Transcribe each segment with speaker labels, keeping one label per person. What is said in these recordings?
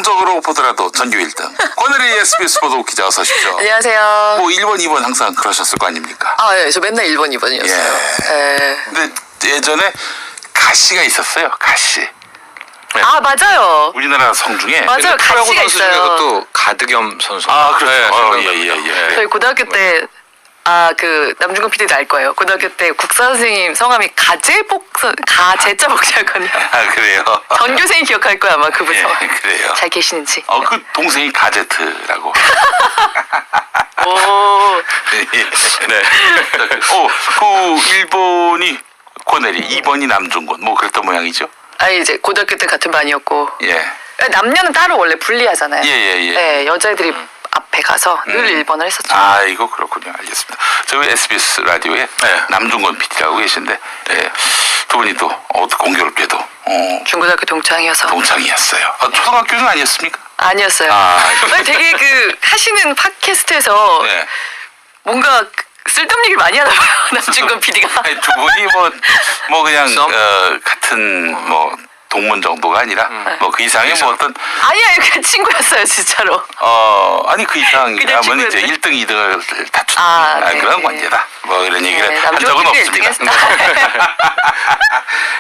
Speaker 1: 객관적으로 보더라도 전교 1등. 권혜리 SBS 보도 기자 어서 오십시오.
Speaker 2: 안녕하세요.
Speaker 1: 뭐 1번, 2번 항상 그러셨을 거 아닙니까?
Speaker 2: 예, 저 맨날 1번, 2번이었어요.
Speaker 1: 예. 근데 예전에 가시가 있었어요. 가시. 네.
Speaker 2: 아, 맞아요.
Speaker 1: 우리나라 성 중에.
Speaker 2: 맞아요.
Speaker 3: 프로야구
Speaker 2: 가시가
Speaker 3: 선수
Speaker 2: 있어요.
Speaker 3: 중에서 또 가드겸 선수.
Speaker 1: 아, 그렇죠.
Speaker 3: 네,
Speaker 1: 예.
Speaker 2: 저희 고등학교 때 그 남중근 PD도 알 거예요. 고등학교 때 국사 선생님 성함이 가재자 복자거든요.
Speaker 1: 아, 그래요?
Speaker 2: 전교생이 기억할 거야 아마 그분 성함.
Speaker 1: 그래요.
Speaker 2: 잘 계시는지.
Speaker 1: 그 동생이 가제트라고.
Speaker 2: 오.
Speaker 3: 네.
Speaker 1: 그 1번이 권혜리, 2번이 남중근. 뭐 그랬던 모양이죠?
Speaker 2: 이제 고등학교 때 같은 반이었고.
Speaker 1: 예.
Speaker 2: 남녀는 따로 원래 분리하잖아요.
Speaker 1: 예.
Speaker 2: 네, 여자애들이 앞에 가서 늘 1번을 했었죠.
Speaker 1: 아이고 그렇군요. 알겠습니다. 저희 SBS 라디오에 남중근 PD라고 계신데 두 분이 또 공교롭게도
Speaker 2: 중고등학교 동창이어서.
Speaker 1: 동창이었어요. 초등학교는 아니었습니까?
Speaker 2: 아니었어요. 되게 하시는 팟캐스트에서
Speaker 1: 네.
Speaker 2: 뭔가 쓸데없는 얘기를 많이 하나 봐요. 남중근 PD가.
Speaker 1: 두 분이 뭐 그냥 같은 동문 정도가 아니라 뭐 그 이상의 뭐 어떤
Speaker 2: 아니야, 그냥 친구였어요, 진짜로.
Speaker 1: 아니 그 이상이라면 이제 1등, 2등을 다투는 그런 관계다. 뭐 이런 얘기를 한 적은 없습니다.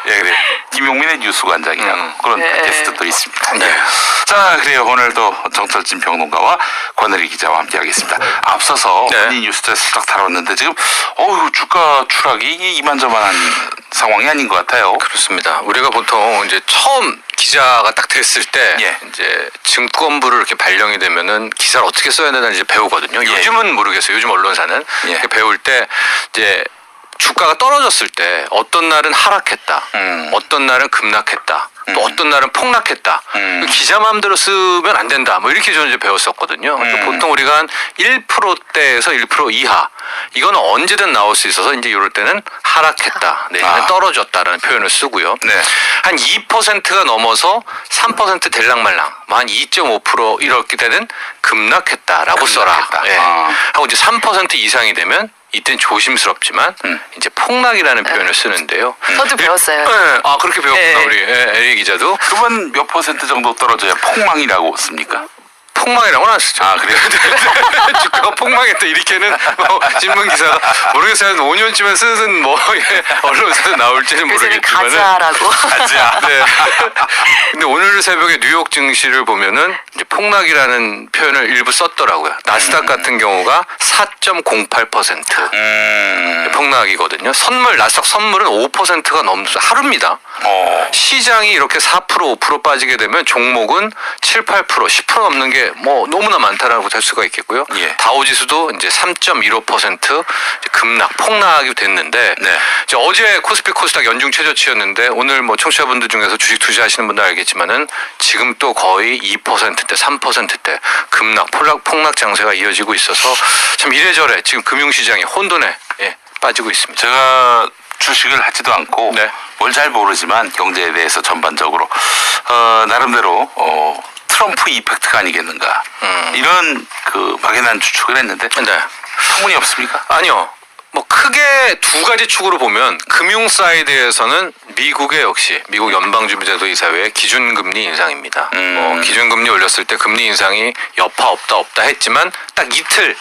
Speaker 1: 예, 그래. 김용민의 뉴스관장이라고 그런 팟캐스트도 있습니다.
Speaker 3: 네.
Speaker 1: 자, 그래요. 오늘도 정철진 평론가와 권혜리 기자와 함께하겠습니다. 앞서서 이 뉴스를 슬쩍 다뤘는데 지금 주가 추락이 이만저만한 상황이 아닌 것 같아요.
Speaker 3: 그렇습니다. 우리가 보통 이제 처음 기자가 딱 됐을 때 이제 증권부를 이렇게 발령이 되면은 기사를 어떻게 써야 되나 이제 배우거든요. 요즘은 모르겠어요. 요즘 언론사는 이렇게 배울 때 이제 주가가 떨어졌을 때 어떤 날은 하락했다, 어떤 날은 급락했다, 또 어떤 날은 폭락했다. 기자 마음대로 쓰면 안 된다. 뭐 이렇게 저는 이제 배웠었거든요. 그러니까 보통 우리가 한 1%대에서 1% 이하 이건 언제든 나올 수 있어서 이제 이럴 때는 하락했다, 내지는 떨어졌다라는 표현을 쓰고요. 한 2%가 넘어서 3% 될랑말랑, 한 2.5% 이렇게 되는 급락했다라고 써라. 하고 이제 3% 이상이 되면 이때는 조심스럽지만 이제 폭락이라는 표현을 쓰는데요.
Speaker 2: 저도 배웠어요.
Speaker 3: 그렇게 배웠구나. 우리 에리 기자도.
Speaker 1: 그러면 몇 % 정도 떨어져야 폭망이라고 씁니까?
Speaker 3: 폭망이라고는 안 쓰죠.
Speaker 1: 그래요?
Speaker 3: 주가가 폭망했다 이렇게는 신문 기사가 모르겠어요. 한 5년쯤에 쓰는 언론사도 나올지는 모르겠지만은.
Speaker 2: 가자라고.
Speaker 1: 가자.
Speaker 3: 네. 근데 오늘 새벽에 뉴욕 증시를 보면은 이제 폭락이라는 표현을 일부 썼더라고요. 나스닥 같은 경우가 4.08% 폭락이거든요. 나스닥 선물은 5%가 넘는 하루입니다. 시장이 이렇게 4% 5% 빠지게 되면 종목은 7, 8%, 10% 넘는 게 너무나 많다라고 할 수가 있겠고요. 다우지수도 이제 3.15% 급락, 폭락이 됐는데 이제 어제 코스피 코스닥 연중 최저치였는데 오늘 청취자분들 중에서 주식 투자하시는 분들 알겠지만은 지금 또 거의 2%대, 3%대 급락, 폭락 장세가 이어지고 있어서 참 이래저래 지금 금융시장이 혼돈에 빠지고 있습니다.
Speaker 1: 제가 주식을 하지도 않고 뭘 잘 모르지만 경제에 대해서 전반적으로 나름대로 트럼프 이펙트가 아니겠는가 이런 막연한 추측을 했는데 터무니없습니까?
Speaker 3: 아니요. 크게 두 가지 축으로 보면 금융 사이드에서는 미국의 역시 미국 연방준비제도 이사회의 기준금리 인상입니다. 기준금리 올렸을 때 금리 인상이 여파 없다 했지만 딱 이틀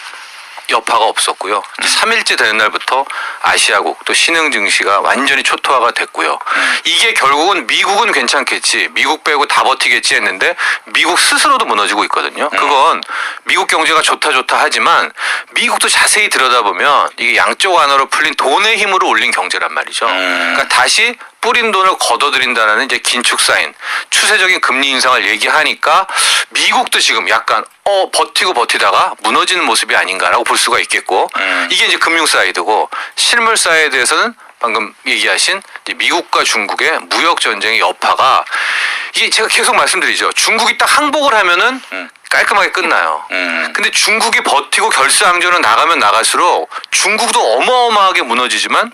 Speaker 3: 여파가 없었고요. 3일째 되는 날부터 아시아국 또 신흥 증시가 완전히 초토화가 됐고요. 이게 결국은 미국은 괜찮겠지, 미국 빼고 다 버티겠지 했는데 미국 스스로도 무너지고 있거든요. 그건 미국 경제가 좋다 하지만 미국도 자세히 들여다보면 이게 양쪽 안으로 풀린 돈의 힘으로 올린 경제란 말이죠. 그러니까 다시 뿌린 돈을 걷어들인다는 이제 긴축 사인, 추세적인 금리 인상을 얘기하니까 미국도 지금 약간 버티다가 무너지는 모습이 아닌가라고 볼 수가 있겠고, 이게 이제 금융 사이드고, 실물 사이드에서는 방금 얘기하신 이제 미국과 중국의 무역 전쟁의 여파가, 이게 제가 계속 말씀드리죠. 중국이 딱 항복을 하면은 깔끔하게 끝나요. 근데 중국이 버티고 결사항전을 나가면 나갈수록 중국도 어마어마하게 무너지지만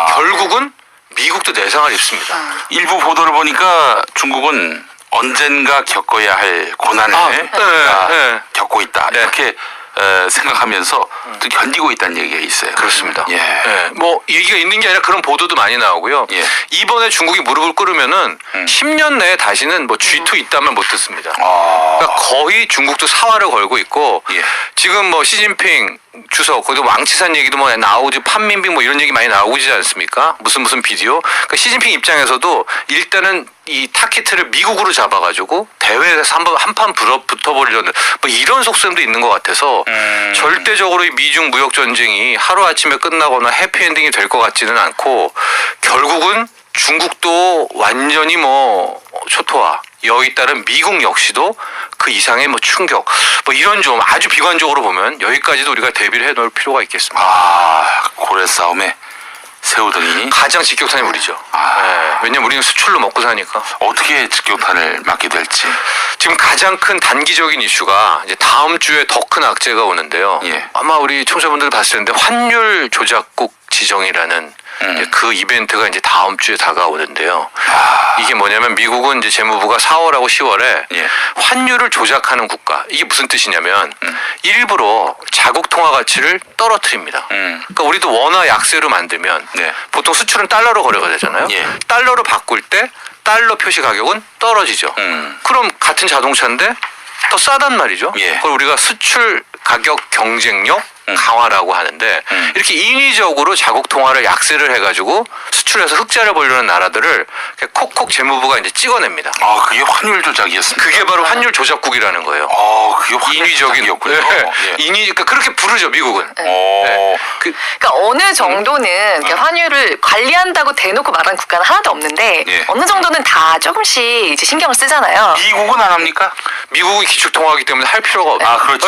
Speaker 3: 결국은 미국도 내상을 입습니다.
Speaker 1: 일부 보도를 보니까 중국은 언젠가 겪어야 할 고난을 겪고 있다. 이렇게 생각하면서 또 견디고 있다는 얘기가 있어요.
Speaker 3: 그렇습니다.
Speaker 1: 예.
Speaker 3: 예, 뭐 얘기가 있는 게 아니라 그런 보도도 많이 나오고요.
Speaker 1: 예.
Speaker 3: 이번에 중국이 무릎을 꿇으면은 10년 내에 다시는 뭐 G2 있다면 못 듣습니다. 그러니까 거의 중국도 사활을 걸고 있고
Speaker 1: 예.
Speaker 3: 지금 뭐 시진핑 주석 거기도 왕치산 얘기도 뭐 나오지 판민빙 뭐 이런 얘기 많이 나오지 않습니까? 무슨 비디오. 그러니까 시진핑 입장에서도 일단은 이 타켓을 미국으로 잡아가지고 대회에서 한판 붙어버리려는 뭐 이런 속셈도 있는 것 같아서 절대적으로 이 미중 무역 전쟁이 하루 아침에 끝나거나 해피엔딩이 될 것 같지는 않고 결국은 중국도 완전히 뭐 초토화. 여기 따른 미국 역시도 그 이상의 뭐 충격, 뭐 이런 좀 아주 비관적으로 보면 여기까지도 우리가 대비를 해놓을 필요가 있겠습니다.
Speaker 1: 고래 싸움에 새우등이
Speaker 3: 가장 직격탄이 우리죠. 네. 왜냐면 우리는 수출로 먹고 사니까.
Speaker 1: 어떻게 직격탄을 맞게 될지.
Speaker 3: 지금 가장 큰 단기적인 이슈가 이제 다음 주에 더 큰 악재가 오는데요.
Speaker 1: 예.
Speaker 3: 아마 우리 청취자분들 봤을 텐데 환율 조작국 지정이라는 이제 그 이벤트가 이제 다음 주에 다가오는데요. 이게 뭐냐면 미국은 이제 재무부가 4월하고 10월에
Speaker 1: 예.
Speaker 3: 환율을 조작하는 국가. 이게 무슨 뜻이냐면 일부러 자국 통화 가치를 떨어뜨립니다. 그러니까 우리도 원화 약세로 만들면
Speaker 1: 네.
Speaker 3: 보통 수출은 달러로 거래가 되잖아요.
Speaker 1: 예.
Speaker 3: 달러로 바꿀 때 달러 표시 가격은 떨어지죠. 그럼 같은 자동차인데 더 싸단 말이죠.
Speaker 1: 예.
Speaker 3: 그걸 우리가 수출 가격 경쟁력 강화라고 하는데 이렇게 인위적으로 자국 통화를 약세를 해가지고 수출해서 흑자를 벌려는 나라들을 콕콕 재무부가 이제 찍어냅니다.
Speaker 1: 그게 환율 조작이었습니다.
Speaker 3: 그게 바로 환율 조작국이라는 거예요.
Speaker 1: 그게 환율
Speaker 3: 인위적인
Speaker 1: 조작이었군요. 예.
Speaker 3: 그러니까 그렇게 부르죠 미국은. 네.
Speaker 2: 그러니까 어느 정도는 이렇게 환율을 관리한다고 대놓고 말하는 국가는 하나도 없는데
Speaker 1: 예.
Speaker 2: 어느 정도는 다 조금씩 이제 신경을 쓰잖아요.
Speaker 1: 미국은 안 합니까?
Speaker 3: 미국이 기축통화이기 때문에 할 필요가 없죠.
Speaker 1: 그렇죠.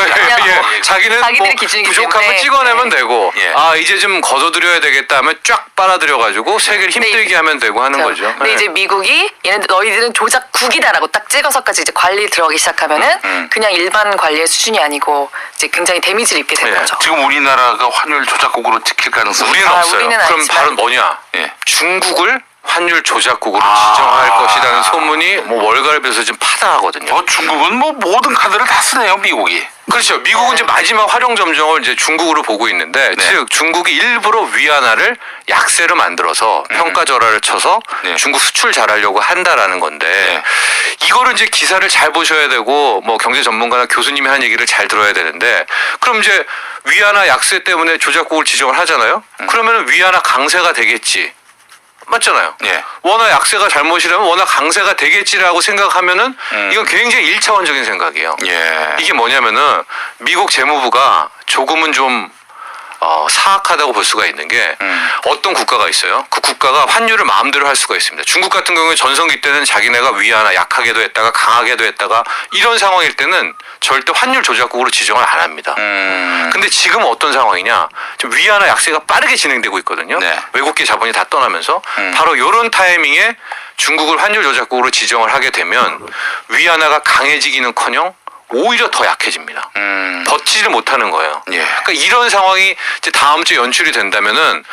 Speaker 3: 자기는
Speaker 2: 자기들의
Speaker 3: 뭐
Speaker 2: 기준이기
Speaker 3: 부족하면
Speaker 2: 때문에.
Speaker 3: 찍어내면 되고
Speaker 1: 예.
Speaker 3: 이제 좀 걷어들여야 되겠다 하면 쫙 빨아들여가지고 세계를 힘들게 하면 되고 하는 거죠.
Speaker 2: 근데 이제 미국이 너희들은 조작국이다라고 딱 찍어서까지 이제 관리 들어가기 시작하면은 그냥 일반 관리의 수준이 아니고 이제 굉장히 데미지를 입게 되는
Speaker 3: 예.
Speaker 2: 거죠.
Speaker 1: 지금 우리나라가 환율 조작국으로 찍힐 가능성이
Speaker 3: 우리는 없어요.
Speaker 2: 우리는
Speaker 3: 그럼
Speaker 2: 아니지만.
Speaker 3: 바로 뭐냐?
Speaker 1: 예.
Speaker 3: 중국을 환율 조작국으로 지정할 것이라는 소문이 뭐 월갈비에서 지금 파다하거든요.
Speaker 1: 중국은 뭐 모든 카드를 다 쓰네요, 미국이.
Speaker 3: 그렇죠. 미국은 이제 마지막 활용 점정을 이제 중국으로 보고 있는데,
Speaker 1: 네.
Speaker 3: 즉 중국이 일부러 위안화를 약세로 만들어서 평가절하를 쳐서
Speaker 1: 네.
Speaker 3: 중국 수출 잘하려고 한다라는 건데,
Speaker 1: 네.
Speaker 3: 이거를 이제 기사를 잘 보셔야 되고, 뭐 경제 전문가나 교수님이 한 얘기를 잘 들어야 되는데, 그럼 이제 위안화 약세 때문에 조작국을 지정을 하잖아요. 그러면 위안화 강세가 되겠지. 맞잖아요.
Speaker 1: 예.
Speaker 3: 원화 약세가 잘못이라면 원화 강세가 되겠지라고 생각하면은 이건 굉장히 1차원적인 생각이에요.
Speaker 1: 예.
Speaker 3: 이게 뭐냐면은 미국 재무부가 조금은 좀 사악하다고 볼 수가 있는 게 어떤 국가가 있어요. 그 국가가 환율을 마음대로 할 수가 있습니다. 중국 같은 경우에 전성기 때는 자기네가 위안화 약하게도 했다가 강하게도 했다가 이런 상황일 때는 절대 환율 조작국으로 지정을 안 합니다. 근데 지금 어떤 상황이냐. 지금 위안화 약세가 빠르게 진행되고 있거든요.
Speaker 1: 네.
Speaker 3: 외국계 자본이 다 떠나면서 바로 이런 타이밍에 중국을 환율 조작국으로 지정을 하게 되면 위안화가 강해지기는커녕 오히려 더 약해집니다. 버티지를 못하는 거예요.
Speaker 1: 예.
Speaker 3: 그러니까 이런 상황이 이제 다음 주에 연출이 된다면은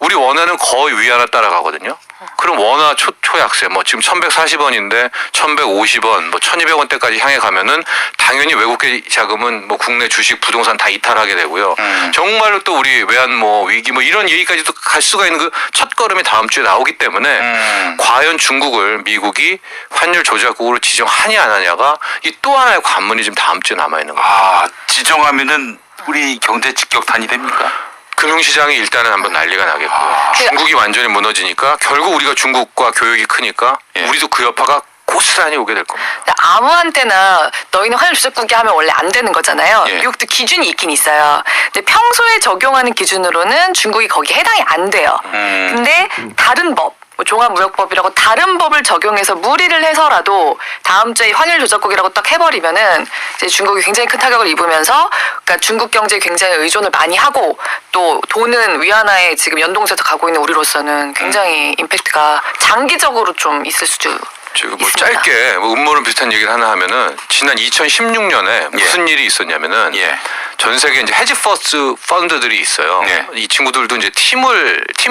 Speaker 3: 우리 원화는 거의 위안화 따라가거든요. 그럼 원화 초약세 뭐 지금 1,140원인데 1,150원 뭐 1,200원대까지 향해 가면은 당연히 외국계 자금은 뭐 국내 주식 부동산 다 이탈하게 되고요. 정말로 또 우리 외환 위기 뭐 이런 얘기까지도 갈 수가 있는 그 첫걸음이 다음 주에 나오기 때문에 과연 중국을 미국이 환율 조작국으로 지정하냐 안 하냐가 이 또 하나의 관문이 지금 다음 주에 남아 있는 거예요.
Speaker 1: 지정하면은 우리 경제 직격탄이 됩니까?
Speaker 3: 금융시장이 일단은 한번 난리가 나겠고요. 중국이 완전히 무너지니까 결국 우리가 중국과 교역이 크니까
Speaker 1: 예.
Speaker 3: 우리도 그 여파가 고스란히 오게 될 겁니다.
Speaker 2: 아무한테나 너희는 환율 조작국이 하면 원래 안 되는 거잖아요.
Speaker 1: 예.
Speaker 2: 미국도 기준이 있긴 있어요. 근데 평소에 적용하는 기준으로는 중국이 거기에 해당이 안 돼요. 근데 다른 법, 뭐 종합무역법이라고 다른 법을 적용해서 무리를 해서라도 다음 주에 환율 조작국이라고 딱 해버리면은 이제 중국이 굉장히 큰 타격을 입으면서 그러니까 중국 경제에 굉장히 의존을 많이 하고 또 돈은 위안화에 지금 연동돼서 가고 있는 우리로서는 굉장히 임팩트가 장기적으로 좀 있을 수도
Speaker 3: 지금 뭐
Speaker 2: 있습니다.
Speaker 3: 짧게 뭐 음모론 비슷한 얘기를 하나 하면은 지난 2016년에 무슨 일이 있었냐면은
Speaker 1: 예.
Speaker 3: 전 세계 이제 헤지 퍼스트 펀드들이 있어요.
Speaker 1: 예.
Speaker 3: 이 친구들도 이제 팀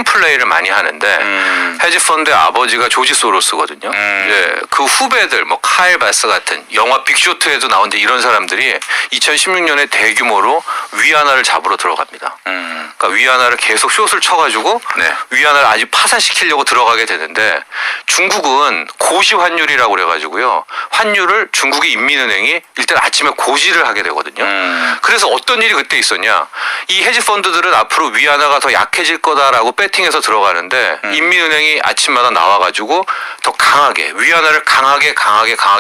Speaker 3: 플레이를 많이 하는데 헤지 펀드의 아버지가 조지 소로스거든요. 이제 그 후배들 뭐 카일 바스 같은 영화 빅쇼트에도 나온 이제 이런 사람들이 2016년에 대규모로 위안화를 잡으러 들어갑니다. 그러니까 위안화를 계속 숏을 쳐가지고
Speaker 1: 네.
Speaker 3: 위안화를 아주 파산시키려고 들어가게 되는데 중국은 고시 환율이라고 그래가지고요. 환율을 중국의 인민은행이 일단 아침에 고지를 하게 되거든요. 그래서 어떤 일이 그때 있었냐. 이 헤지 펀드들은 앞으로 위안화가 더 약해질 거다라고 배팅해서 들어가는데 인민은행이 아침마다 나와가지고 더 강하게 위안화를 강하게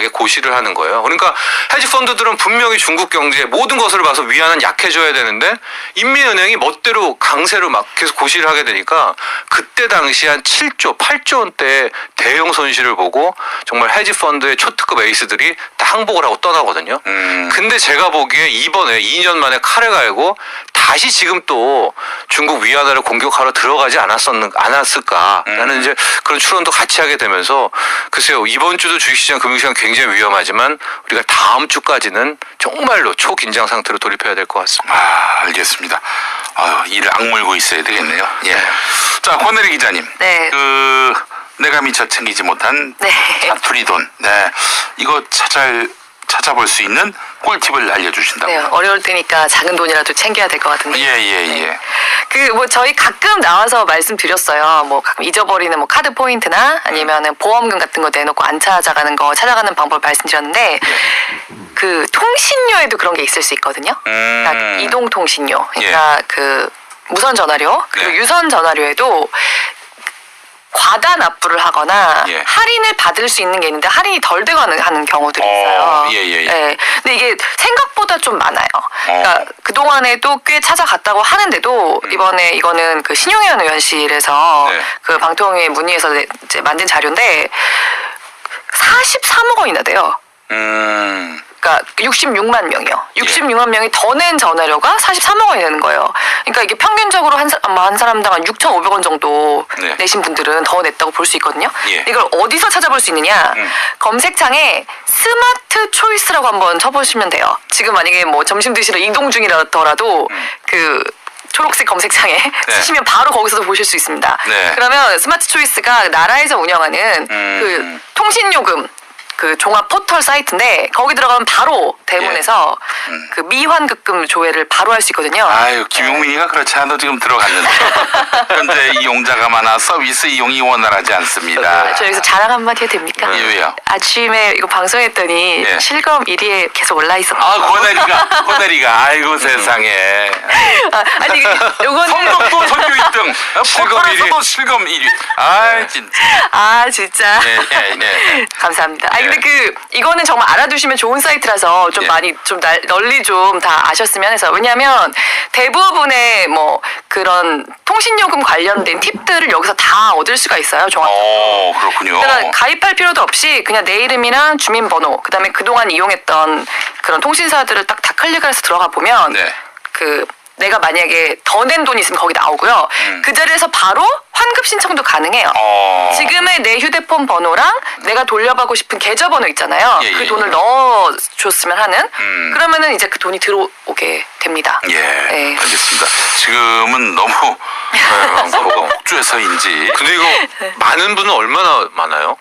Speaker 3: 고시를 하는 거예요. 그러니까 헤지 펀드들은 분명히 중국 경제 모든 것을 봐서 위안화는 약해져야 되는데 인민은행이 멋대로 강세로 막 계속 고시를 하게 되니까 그때 당시 한 7조, 8조 원대의 대형 손실을 보고 정말 헤지 펀드의 초특급 에이스들이 다 항복을 하고 떠나거든요. 근데 제가 보기에 이번에 2년 만에 칼을 갈고 다시 지금 또 중국 위안화를 공격하러 들어가지 않았을까라는 이제 그런 추론도 같이 하게 되면서 글쎄요, 이번 주도 주식시장 금융시장 굉장히 위험하지만 우리가 다음 주까지는 정말로 초긴장 상태로 돌입해야 될 것 같습니다.
Speaker 1: 아, 알겠습니다. 아유, 이를 악물고 있어야 되겠네요. 예. 자, 권혜리 기자님.
Speaker 2: 네.
Speaker 1: 내가 미처 챙기지 못한
Speaker 2: 네.
Speaker 1: 사투리 돈. 네. 이거 찾아볼 수 있는 꿀팁을 알려주신다고.
Speaker 2: 네, 어려울 때니까 작은 돈이라도 챙겨야 될 것 같은데.
Speaker 1: 예.
Speaker 2: 뭐 저희 가끔 나와서 말씀드렸어요. 뭐 가끔 잊어버리는 뭐 카드 포인트나 아니면은 보험금 같은 거 내놓고 안 찾아가는 방법 말씀드렸는데 그 통신료에도 그런 게 있을 수 있거든요. 그러니까 이동 통신료, 그러니까 그 무선 전화료 그리고
Speaker 1: 네.
Speaker 2: 유선 전화료에도 과다 납부를 하거나
Speaker 1: 예.
Speaker 2: 할인을 받을 수 있는 게 있는데 할인이 덜 되거나 하는 경우들이 있어요.
Speaker 1: 예.
Speaker 2: 네. 근데 이게 생각보다 좀 많아요. 그러니까 그동안에도 꽤 찾아갔다고 하는데도 이번에 이거는 그 신용현 의원실에서
Speaker 1: 네.
Speaker 2: 그 방통위 문의해서 이제 만든 자료인데 43억 원이나 돼요. 그러니까 66만 명이요. 66만 명이 더 낸 전화료가 43억 원이 되는 거예요. 그러니까 이게 평균적으로 한 사람당 한 6,500원 정도
Speaker 1: 네.
Speaker 2: 내신 분들은 더 냈다고 볼 수 있거든요.
Speaker 1: 예.
Speaker 2: 이걸 어디서 찾아볼 수 있느냐? 검색창에 스마트 초이스라고 한번 쳐보시면 돼요. 지금 만약에 뭐 점심 드시러 이동 중이라더라도 그 초록색 검색창에 치시면 바로 거기서도 보실 수 있습니다.
Speaker 1: 네.
Speaker 2: 그러면 스마트 초이스가 나라에서 운영하는 그 통신요금 그 종합 포털 사이트인데 거기 들어가면 바로 대문에서 그 미환급금 조회를 바로 할 수 있거든요.
Speaker 1: 아유, 김용민이가 그렇지 않아도 지금 들어갔는데. 현재 이용자가 많아 서비스 이용이 원활하지 않습니다.
Speaker 2: 저 여기서 자랑 한마디 해도 됩니까?
Speaker 1: 예, 왜요?
Speaker 2: 아침에 이거 방송했더니
Speaker 1: 예.
Speaker 2: 실검 1위에 계속 올라 있었거든요.
Speaker 1: 아, 권혜리가, 아이고 세상에.
Speaker 2: 아니 요거는
Speaker 1: 성덕도 선교 1등,
Speaker 3: 실검 1위.
Speaker 1: 포털에서도 실검 1위. 아, 진짜.
Speaker 2: 아 진짜
Speaker 1: 네.
Speaker 2: 감사합니다. 아니
Speaker 1: 네.
Speaker 2: 근데 이거는 정말 알아두시면 좋은 사이트라서 좀
Speaker 1: 예.
Speaker 2: 많이 좀 널리 좀 다 아셨으면 해서. 왜냐하면 대부분의 뭐 그런 통신요금 관련된 팁들을 여기서 다 얻을 수가 있어요. 종합적으로.
Speaker 1: 그렇군요.
Speaker 2: 그러니까 가입할 필요도 없이 그냥 내 이름이랑 주민번호, 그다음에 그동안 이용했던 그런 통신사들을 딱 다 클릭을 해서 들어가 보면
Speaker 1: 네.
Speaker 2: 그 내가 만약에 더 낸 돈이 있으면 거기 나오고요. 그 자리에서 바로 환급 신청도 가능해요. 지금의 내 휴대폰 번호랑 내가 돌려받고 싶은 계좌번호 있잖아요.
Speaker 1: 예,
Speaker 2: 그
Speaker 1: 예,
Speaker 2: 돈을
Speaker 1: 예.
Speaker 2: 넣어줬으면 하는. 그러면은 이제 그 돈이 들어오게 됩니다.
Speaker 1: 예,
Speaker 2: 네.
Speaker 1: 알겠습니다. 지금은 너무 폭주해서인지.
Speaker 3: 근데 이거 많은 분은 얼마나 많아요?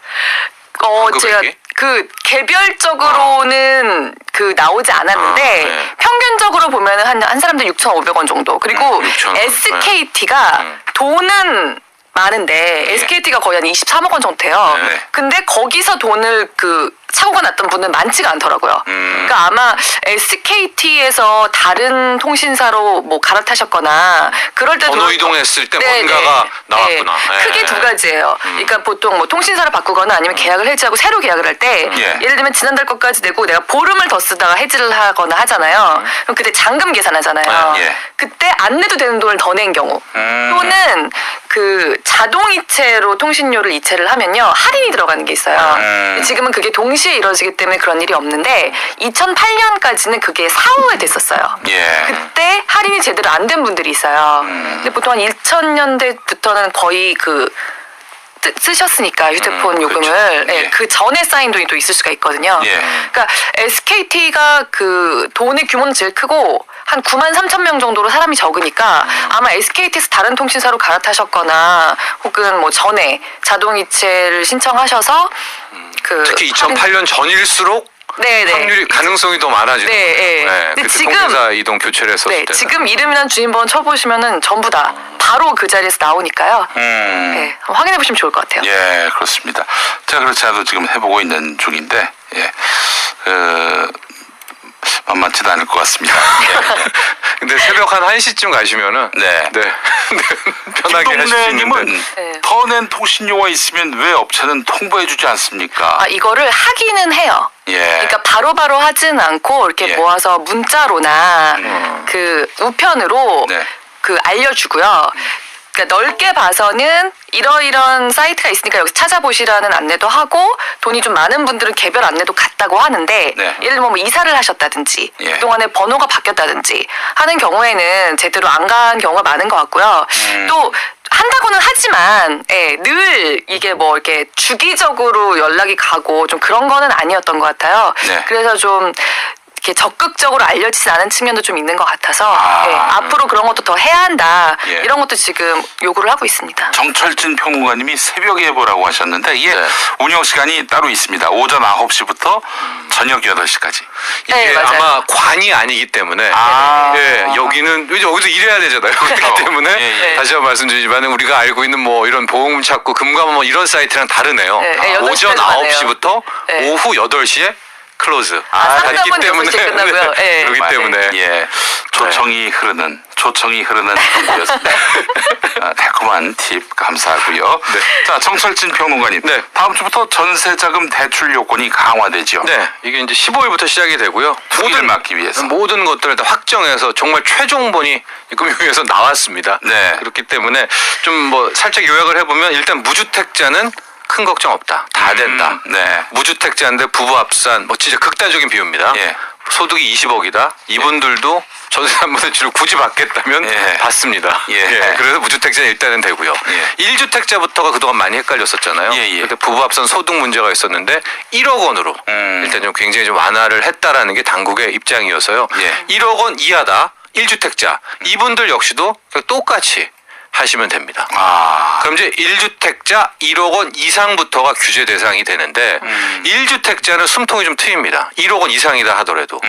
Speaker 2: 제가
Speaker 3: 금액이?
Speaker 2: 그 개별적으로는 그 나오지 않았는데
Speaker 3: 네.
Speaker 2: 평균적으로 보면은 한 사람들 6,500원 정도. 그리고
Speaker 3: 6,500원.
Speaker 2: SKT가 돈은 많은데 SKT가 거의 한 23억 원 정도 돼요.
Speaker 1: 네.
Speaker 2: 근데 거기서 돈을 그 사고가 났던 분은 많지가 않더라고요. 그러니까 아마 SKT에서 다른 통신사로 뭐 갈아타셨거나 그럴 때
Speaker 3: 번호
Speaker 2: 돈을
Speaker 3: 이동했을 때
Speaker 2: 네,
Speaker 3: 뭔가가
Speaker 2: 네.
Speaker 3: 나왔구나.
Speaker 2: 네.
Speaker 3: 네.
Speaker 2: 크게 두 가지예요. 그러니까 보통 뭐 통신사를 바꾸거나 아니면 계약을 해지하고 새로 계약을 할 때
Speaker 1: 예.
Speaker 2: 예를 들면 지난달 것까지 내고 내가 보름을 더 쓰다가 해지를 하거나 하잖아요. 그럼 그때 잔금 계산하잖아요.
Speaker 1: 예.
Speaker 2: 그때 안 내도 되는 돈을 더 낸 경우 또는 그 자동이체로 통신료를 이체를 하면요 할인이 들어가는 게 있어요. 지금은 그게 동시에 이루어지기 때문에 그런 일이 없는데 2008년까지는 그게 사후에 됐었어요.
Speaker 1: 예.
Speaker 2: 그때 할인이 제대로 안 된 분들이 있어요. 근데 보통 한 2000년대부터는 거의 그 쓰셨으니까 휴대폰 요금을
Speaker 1: 그렇죠. 예.
Speaker 2: 그 전에 쌓인 돈이 또 있을 수가 있거든요.
Speaker 1: 예.
Speaker 2: 그러니까 SKT가 그 돈의 규모는 제일 크고 한 9만 3천 명 정도로 사람이 적으니까 아마 SKT에서 다른 통신사로 갈아타셨거나 혹은 뭐 전에 자동이체를 신청하셔서 그
Speaker 3: 특히 2008년 전일수록
Speaker 2: 네네.
Speaker 3: 확률이 가능성이 더 많아지는
Speaker 2: 네,
Speaker 3: 거예요.
Speaker 2: 네.
Speaker 3: 네,
Speaker 2: 근데
Speaker 3: 그때
Speaker 2: 지금-
Speaker 3: 통신사 이동 교체를 했었을
Speaker 2: 네,
Speaker 3: 때.
Speaker 2: 지금 이름이랑 주인번호 쳐보시면은 전부 다 바로 그 자리에서 나오니까요. 네, 한번 확인해 보시면 좋을 것 같아요.
Speaker 1: 예, 그렇습니다. 제가 그렇지 않아도 지금 해보고 있는 중인데, 예, 만만치도 않을 것 같습니다.
Speaker 3: 근데 새벽 한 1시쯤 가시면은
Speaker 1: 네.
Speaker 3: 편하게 하실 수
Speaker 1: 김동래님은
Speaker 3: 있는데.
Speaker 2: 네.
Speaker 1: 더 낸 통신료가 있으면 왜 업체는 통보해주지 않습니까?
Speaker 2: 아, 이거를 하기는 해요.
Speaker 1: 예.
Speaker 2: 그러니까 바로바로 하진 않고 이렇게
Speaker 1: 예.
Speaker 2: 모아서 문자로나 그 우편으로
Speaker 1: 네.
Speaker 2: 그 알려주고요. 그러니까 넓게 봐서는 이러이런 사이트가 있으니까 여기서 찾아보시라는 안내도 하고 돈이 좀 많은 분들은 개별 안내도 갔다고 하는데
Speaker 1: 네.
Speaker 2: 예를 들면 뭐 이사를 하셨다든지
Speaker 1: 예.
Speaker 2: 그동안에 번호가 바뀌었다든지 하는 경우에는 제대로 안 간 경우가 많은 것 같고요. 또 한다고는 하지만 늘 이게 뭐 이렇게 주기적으로 연락이 가고 좀 그런 거는 아니었던 것 같아요.
Speaker 1: 네.
Speaker 2: 그래서 좀 이렇게 적극적으로 알려지지 않은 측면도 좀 있는 것 같아서 앞으로 그런 것도 더 해야 한다.
Speaker 1: 예.
Speaker 2: 이런 것도 지금 요구를 하고 있습니다.
Speaker 1: 정철진 평론가님이 새벽에 해보라고 하셨는데 이게
Speaker 3: 네.
Speaker 1: 운영 시간이 따로 있습니다. 오전 9시부터 저녁 8시까지.
Speaker 3: 이게
Speaker 2: 네, 맞아요.
Speaker 3: 아마 관이 아니기 때문에
Speaker 1: 아.
Speaker 3: 예, 여기는 이제 여기서 일해야 되잖아요. 그렇기 때문에
Speaker 1: 예, 예.
Speaker 3: 다시 한번 말씀드리지만 우리가 알고 있는 뭐 이런 보험 찾고 금감원 뭐 이런 사이트랑 다르네요.
Speaker 2: 네, 네,
Speaker 3: 오전
Speaker 2: 8시까지 하네요.
Speaker 3: 9시부터
Speaker 2: 네.
Speaker 3: 오후 8시에 클로즈.
Speaker 2: 상담은 6시에 끝나고요. 예.
Speaker 3: 그렇기
Speaker 2: 맞아요.
Speaker 3: 때문에
Speaker 1: 예, 조청이 흐르는 정보였습니다. 달콤한 팁 감사하고요.
Speaker 3: 네.
Speaker 1: 자, 정철진 평론가님.
Speaker 3: 네.
Speaker 1: 다음 주부터 전세자금 대출 요건이 강화되죠.
Speaker 3: 네, 이게 이제 15일부터 시작이 되고요.
Speaker 1: 투기를 막기 위해서.
Speaker 3: 모든 것들을 다 확정해서 정말 최종본이 금융위에서 나왔습니다.
Speaker 1: 네.
Speaker 3: 그렇기 때문에 좀 뭐 살짝 요약을 해보면 일단 무주택자는 큰 걱정 없다. 다 된다.
Speaker 1: 네.
Speaker 3: 무주택자인데 부부 합산 뭐 진짜 극단적인 비유입니다.
Speaker 1: 예.
Speaker 3: 소득이 20억이다. 이분들도 전세담보대출을 굳이 받겠다면
Speaker 1: 예.
Speaker 3: 받습니다.
Speaker 1: 예.
Speaker 3: 그래서 무주택자는 일단은 되고요.
Speaker 1: 예.
Speaker 3: 1주택자부터가 그동안 많이 헷갈렸었잖아요.
Speaker 1: 예.
Speaker 3: 그때 부부 합산 소득 문제가 있었는데 1억 원으로 일단 좀 굉장히 좀 완화를 했다라는 게 당국의 입장이어서요.
Speaker 1: 예.
Speaker 3: 1억 원 이하다. 1주택자. 이분들 역시도 똑같이 하시면 됩니다.
Speaker 1: 아.
Speaker 3: 그럼 이제 1주택자 1억 원 이상부터가 규제 대상이 되는데 1주택자는 숨통이 좀 트입니다. 1억 원 이상이다 하더라도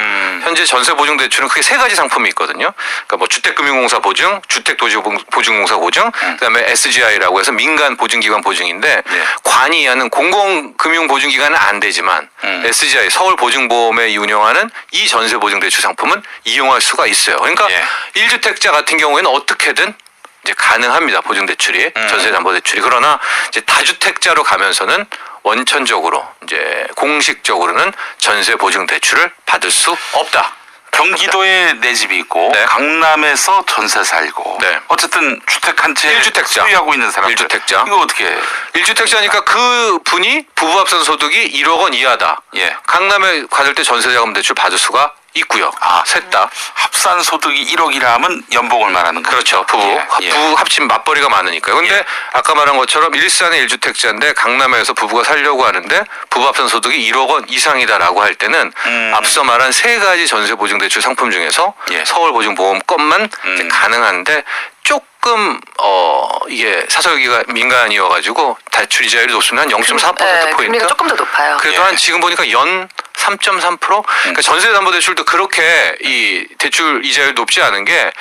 Speaker 3: 현재 전세보증대출은 크게 세 가지 상품이 있거든요. 그러니까 뭐 주택금융공사 보증, 주택도시보증공사 보증, 그다음에 SGI라고 해서 민간 보증기관 보증인데
Speaker 1: 네.
Speaker 3: 관이 하는 공공금융보증기관은 안 되지만 SGI 서울보증보험에 운영하는 이 전세보증대출 상품은 이용할 수가 있어요. 그러니까
Speaker 1: 예.
Speaker 3: 1주택자 같은 경우에는 어떻게든 이제 가능합니다. 보증대출이 전세담보대출이. 그러나 이제 다주택자로 가면서는 원천적으로 이제 공식적으로는 전세보증대출을 받을 수 없다.
Speaker 1: 경기도에 내 집이 있고
Speaker 3: 네.
Speaker 1: 강남에서 전세 살고
Speaker 3: 네.
Speaker 1: 어쨌든 주택 한 채
Speaker 3: 1주택자.
Speaker 1: 소유하고 있는 사람들
Speaker 3: 1주택자.
Speaker 1: 이거 어떻게
Speaker 3: 1주택자니까 그 분이 부부합산 소득이 1억 원 이하다.
Speaker 1: 예.
Speaker 3: 강남에 받을 때 전세자금 대출 받을 수가 있고요. 셋 다.
Speaker 1: 합산 소득이 1억이라 하면 연봉을 말하는 거죠.
Speaker 3: 그렇죠. 부부.
Speaker 1: 예.
Speaker 3: 부부 합친 맞벌이가 많으니까요. 근데
Speaker 1: 예.
Speaker 3: 아까 말한 것처럼 일산의 1주택자인데 강남에서 부부가 살려고 하는데 부부 합산 소득이 1억 원 이상이다라고 할 때는 앞서 말한 세 가지 전세보증대출 상품 중에서
Speaker 1: 예.
Speaker 3: 서울보증보험 것만 이제 가능한데 조금 이게 사설기가 민간이어가지고 대출 이자율이 높습니다. 한 0.4%포인트.
Speaker 2: 금리가 조금 더 높아요.
Speaker 3: 그래도
Speaker 1: 예.
Speaker 3: 한 지금 보니까 연 3.3%? 그러니까 전세담보대출도 그렇게 이 대출 이자율 높지 않은 게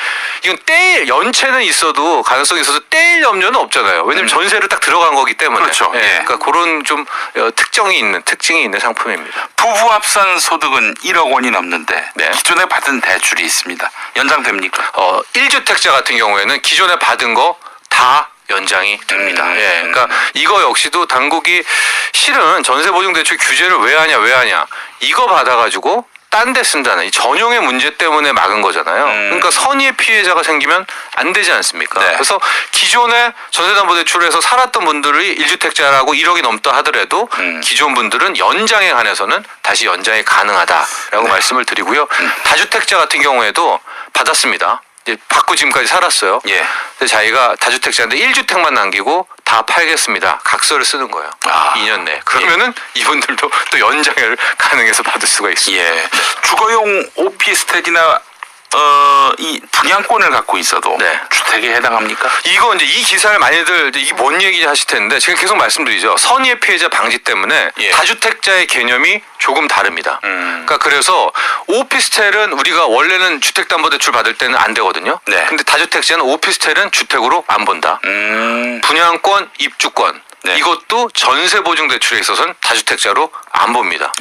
Speaker 3: 이건 떼일 연체는 있어도 가능성이 있어서 떼일 염려는 없잖아요. 왜냐면 전세로 딱 들어간 거기 때문에.
Speaker 1: 그렇죠.
Speaker 3: 예.
Speaker 1: 예.
Speaker 3: 그러니까 그런 좀 특징이 있는 상품입니다.
Speaker 1: 부부 합산 소득은 1억 원이 넘는데
Speaker 3: 네.
Speaker 1: 기존에 받은 대출이 있습니다. 연장됩니까?
Speaker 3: 1주택자 같은 경우에는 기존에 받은 거 다 연장이 됩니다. 예. 그러니까 이거 역시도 당국이 실은 전세보증대출 규제를 왜 하냐 이거 받아가지고 딴 데 쓴다는 이 전용의 문제 때문에 막은 거잖아요. 그러니까 선의의 피해자가 생기면 안 되지 않습니까?
Speaker 1: 네.
Speaker 3: 그래서 기존에 전세담보대출에서 살았던 분들이 1주택자라고 1억이 넘다 하더라도 기존 분들은 연장에 관해서는 다시 연장이 가능하다라고 말씀을 드리고요. 다주택자 같은 경우에도 받았습니다. 이제 받고 지금까지 살았어요.
Speaker 1: 예.
Speaker 3: 근데 자기가 다주택자인데 1주택만 남기고 다 팔겠습니다. 각서를 쓰는 거예요. 2년 내. 그러면은 이분들도 또 연장을 가능해서 받을 수가 있습니다.
Speaker 1: 예. 주거용 오피스텔이나 이 분양권을 갖고 있어도
Speaker 3: 네.
Speaker 1: 주택에 해당합니까?
Speaker 3: 이거 이제 이 기사를 많이들 이게 뭔 얘기 하실 텐데 제가 계속 말씀드리죠. 선의의 피해자 방지 때문에
Speaker 1: 예.
Speaker 3: 다주택자의 개념이 조금 다릅니다. 그러니까 그래서 오피스텔은 우리가 원래는 주택담보대출 받을 때는 안 되거든요.
Speaker 1: 네.
Speaker 3: 근데 다주택자는 오피스텔은 주택으로 안 본다. 분양권, 입주권
Speaker 1: 네.
Speaker 3: 이것도 전세보증대출에 있어서는 다주택자로 안 봅니다.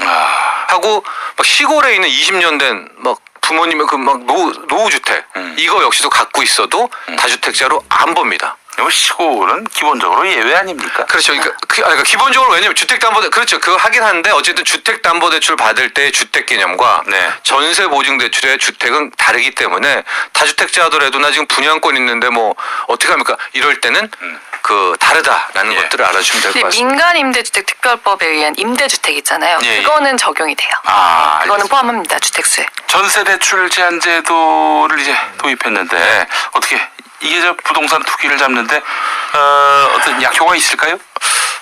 Speaker 3: 하고 막 시골에 있는 20년 된 막 부모님의 그 막 노후주택 이거 역시도 갖고 있어도 다주택자로 안 봅니다.
Speaker 1: 뭐 시골은 기본적으로 예외 아닙니까?
Speaker 3: 그렇죠. 그러니까 기본적으로 왜냐면 주택담보대 그렇죠. 그거 하긴 하는데 어쨌든 주택담보대출 받을 때 주택 개념과
Speaker 1: 네.
Speaker 3: 전세보증대출의 주택은 다르기 때문에 다주택자 하더라도 나 지금 분양권 있는데 뭐 어떻게 합니까? 이럴 때는 그 다르다라는
Speaker 1: 예.
Speaker 3: 것들을 알아주시면 될 것
Speaker 2: 근데
Speaker 3: 같습니다.
Speaker 2: 민간임대주택 특별법에 의한 임대주택 있잖아요.
Speaker 1: 예, 예.
Speaker 2: 그거는 적용이 돼요.
Speaker 1: 아,
Speaker 2: 그거는
Speaker 1: 알겠습니다.
Speaker 2: 포함합니다. 주택수에.
Speaker 1: 전세대출 제한제도를 이제 도입했는데 어떻게 이게 저 부동산 투기를 잡는데 어떤 약효가 있을까요?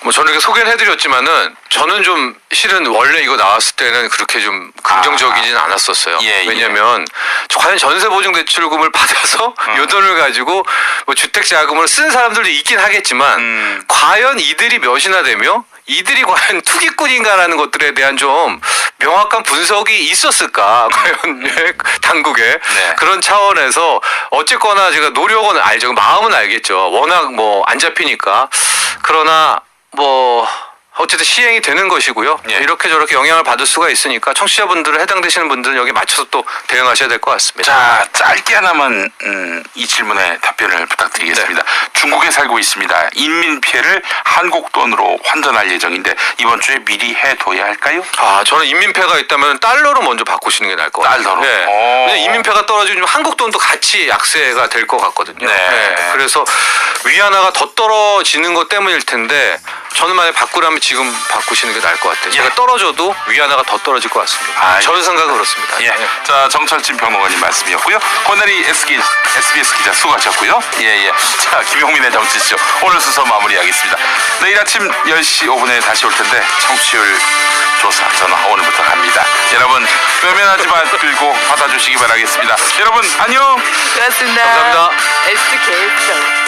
Speaker 3: 뭐 저는 이렇게 소개를 해드렸지만은 저는 좀 실은 원래 이거 나왔을 때는 그렇게 좀 긍정적이진 않았었어요.
Speaker 1: 예, 예.
Speaker 3: 왜냐하면 과연 전세보증대출금을 받아서 요 돈을 가지고 뭐 주택자금으로 쓴 사람들도 있긴 하겠지만 과연 이들이 몇이나 되며 이들이 과연 투기꾼인가라는 것들에 대한 좀 명확한 분석이 있었을까 과연 당국에
Speaker 1: 네.
Speaker 3: 그런 차원에서 어쨌거나 제가 노력은 알죠. 마음은 알겠죠. 워낙 뭐 안 잡히니까 그러나 뭐 어쨌든 시행이 되는 것이고요.
Speaker 1: 예.
Speaker 3: 이렇게 저렇게 영향을 받을 수가 있으니까 청취자분들은 해당되시는 분들은 여기 맞춰서 또 대응하셔야 될 것 같습니다.
Speaker 1: 자, 짧게 하나만 이 질문에 답변을 부탁드리겠습니다.
Speaker 3: 네.
Speaker 1: 중국에 살고 있습니다. 인민 피해를 한국 돈으로 환전할 예정인데 이번 주에 미리 해둬야 할까요?
Speaker 3: 저는 인민폐가 있다면 달러로 먼저 바꾸시는 게 나을 것 같아요.
Speaker 1: 달러로?
Speaker 3: 네.
Speaker 1: 오.
Speaker 3: 근데 인민폐가 떨어지면 한국 돈도 같이 약세가 될 것 같거든요.
Speaker 1: 네.
Speaker 3: 그래서 위안화가 더 떨어지는 것 때문일 텐데 저는 만약에 바꾸라면 지금 바꾸시는 게 나을 것 같아요.
Speaker 1: 예.
Speaker 3: 제가 떨어져도 위안화가 더 떨어질 것 같습니다. 저는 생각은 그렇습니다.
Speaker 1: 예.
Speaker 3: 네.
Speaker 1: 자, 정철진 평론가님 말씀이었고요. 권혜리 SBS 기자 수고하셨고요. 예. 자, 김용민의 정치쇼 오늘 순서 마무리하겠습니다. 내일 아침 10시 5분에 다시 올 텐데 청취율 조사 전화 오늘부터 갑니다. 여러분 외면하지 말고 받아주시기 바라겠습니다. 여러분 안녕.
Speaker 2: 고맙습니다.
Speaker 3: 감사합니다.
Speaker 2: SK